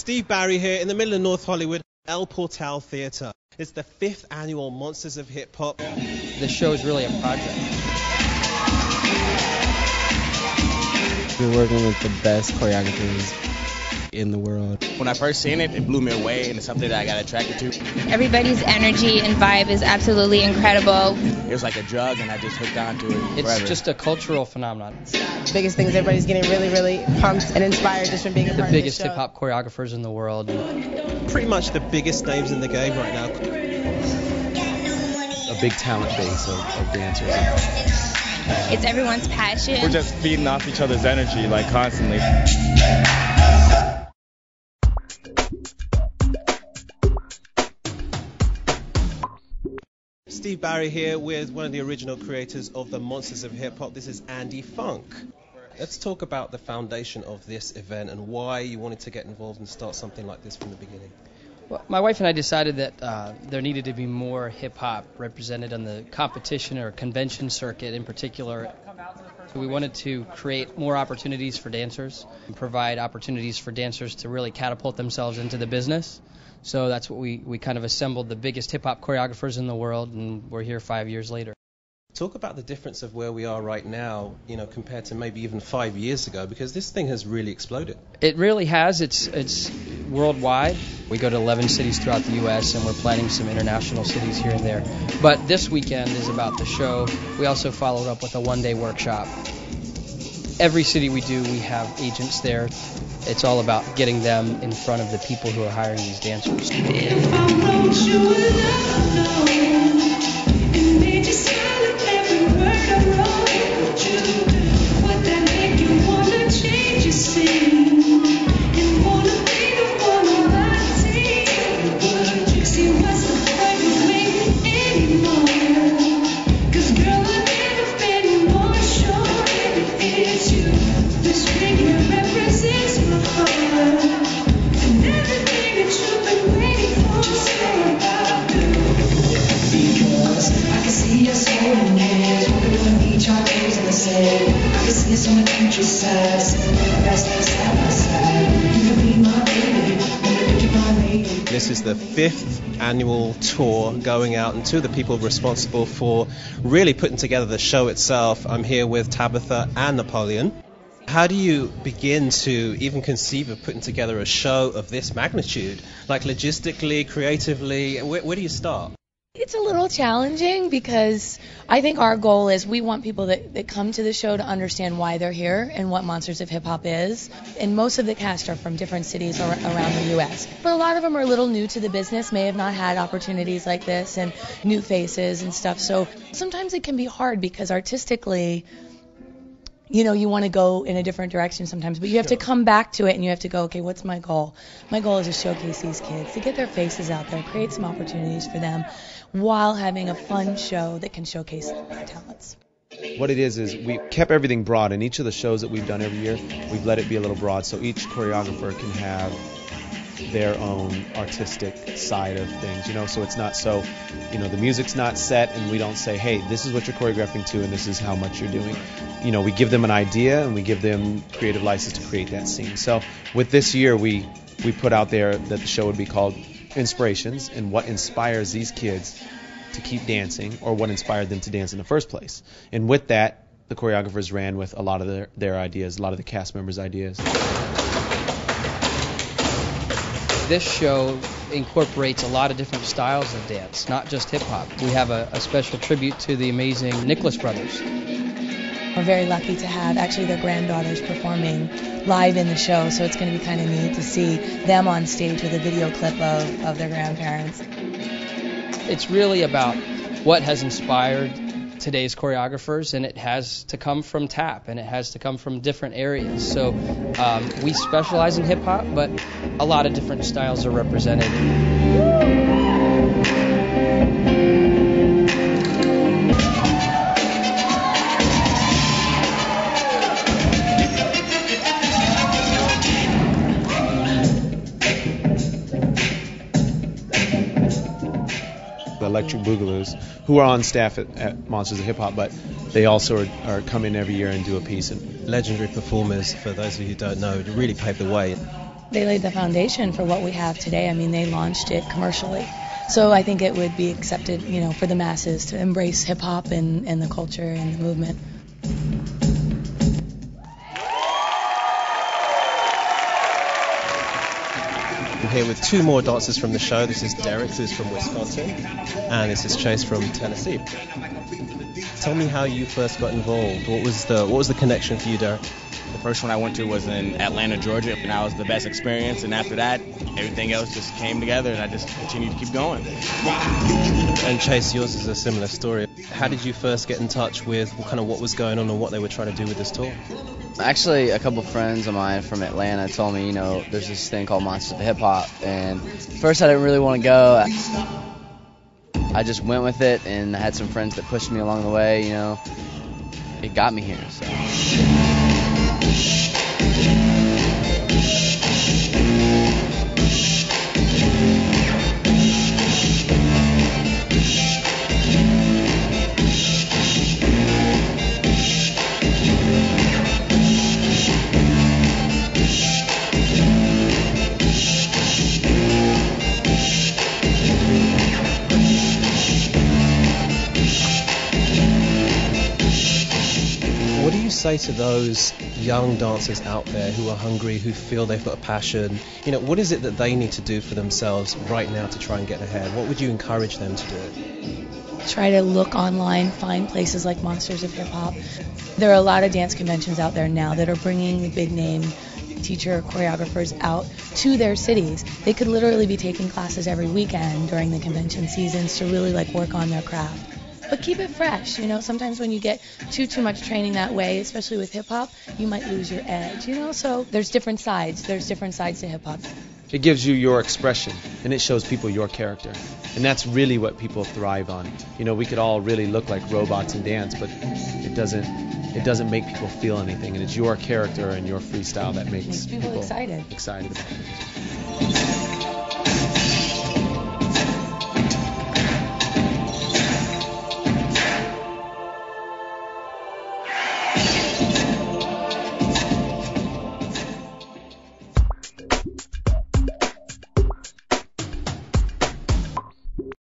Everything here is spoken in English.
Steve Barry here in the middle of North Hollywood, El Portal Theatre. It's the 5th annual Monsters of Hip-Hop. The show is really a project. We're working with the best choreographers in the world. When I first seen it, it blew me away, and it's something that I got attracted to. Everybody's energy and vibe is absolutely incredible. It was like a drug, and I just hooked on to it It's forever. just a cultural phenomenon. The biggest thing is everybody's getting really, really pumped and inspired just from being a part of The this biggest show. hip-hop choreographers in the world. Pretty much the biggest names in the game right now. A big talent base of dancers. It's everyone's passion. We're just feeding off each other's energy, like, constantly. Steve Barry here with one of the original creators of the Monsters of Hip-Hop. This is Andy Funk. Let's talk about the foundation of this event and why you wanted to get involved and start something like this from the beginning. Well, my wife and I decided that there needed to be more hip-hop represented on the competition or convention circuit in particular. So we wanted to create more opportunities for dancers and provide opportunities for dancers to really catapult themselves into the business. So that's what we kind of assembled the biggest hip-hop choreographers in the world, and we're here 5 years later. Talk about the difference of where we are right now, compared to maybe even 5 years ago, because this thing has really exploded. It really has. It's worldwide. We go to 11 cities throughout the U.S., and we're planning some international cities here and there. But this weekend is about the show. We also followed up with a one-day workshop. Every city we do, we have agents there. It's all about getting them in front of the people who are hiring these dancers. If I wrote you a love note and made you smile at every word I wrote you, would that make you wanna change your scene and wanna be the one on my team? Would you see what's the point of waiting anymore? 'Cause girl, I've never been more sure it's you. This ring here represents my heart and everything that you've been waiting for. Say about because I can see us holding hands, walking on the beach, our names in the sand. I can see us on the countryside, sitting on the grass side by side. You can be my baby, you can be my lady. This is the 5th annual tour going out, and two of the people responsible for really putting together the show itself. I'm here with Tabitha and Napoleon. How do you begin to even conceive of putting together a show of this magnitude? Like logistically, creatively, where do you start? It's a little challenging because I think our goal is we want people that come to the show to understand why they're here and what Monsters of Hip-Hop is. And most of the cast are from different cities around the U.S. But a lot of them are a little new to the business, may have not had opportunities like this, and new faces and stuff. So sometimes it can be hard because artistically, you want to go in a different direction sometimes, but you have to come back to it and you have to go, okay, what's my goal? My goal is to showcase these kids, to get their faces out there, create some opportunities for them while having a fun show that can showcase their talents. What it is we kept everything broad. In each of the shows that we've done every year, we've let it be a little broad so each choreographer can have their own artistic side of things, so it's not so, the music's not set and we don't say, hey, this is what you're choreographing to and this is how much you're doing. We give them an idea and we give them creative license to create that scene. So with this year, we put out there that the show would be called Inspirations, and what inspires these kids to keep dancing or what inspired them to dance in the first place. And with that, the choreographers ran with a lot of their ideas, a lot of the cast members' ideas. This show incorporates a lot of different styles of dance, not just hip-hop. We have a special tribute to the amazing Nicholas brothers. We're very lucky to have actually their granddaughters performing live in the show, so it's going to be kind of neat to see them on stage with a video clip of their grandparents. It's really about what has inspired today's choreographers, and it has to come from tap, and it has to come from different areas. So we specialize in hip-hop, but a lot of different styles are represented. Rlectric Boogaloos, who are on staff at Monsters of Hip-Hop, but they also are come in every year and do a piece. Legendary performers, for those of you who don't know, to really pave the way. They laid the foundation for what we have today. I mean, they launched it commercially. So I think it would be accepted, for the masses to embrace hip-hop and the culture and the movement. I'm here with two more dancers from the show. This is Derek, who's from Wisconsin, and this is Chase from Tennessee. Tell me how you first got involved. What was the connection for you, Derek? The first one I went to was in Atlanta, Georgia, and that was the best experience. And after that, everything else just came together, and I just continued to keep going. And Chase, yours is a similar story. How did you first get in touch with what was going on and what they were trying to do with this tour? Actually, a couple friends of mine from Atlanta told me, there's this thing called Monsters of Hip-Hop, and first I didn't really want to go. I just went with it, and I had some friends that pushed me along the way, It got me here, so. What do you say to those young dancers out there who are hungry, who feel they've got a passion? What is it that they need to do for themselves right now to try and get ahead? What would you encourage them to do? Try to look online, find places like Monsters of Hip-Hop. There are a lot of dance conventions out there now that are bringing the big name teacher choreographers out to their cities. They could literally be taking classes every weekend during the convention seasons to really work on their craft. But keep it fresh, sometimes when you get too much training that way, especially with hip-hop, you might lose your edge, so there's different sides to hip-hop. It gives you your expression, and it shows people your character. And that's really what people thrive on. We could all really look like robots and dance, but it doesn't make people feel anything, and it's your character and your freestyle that makes people excited about it.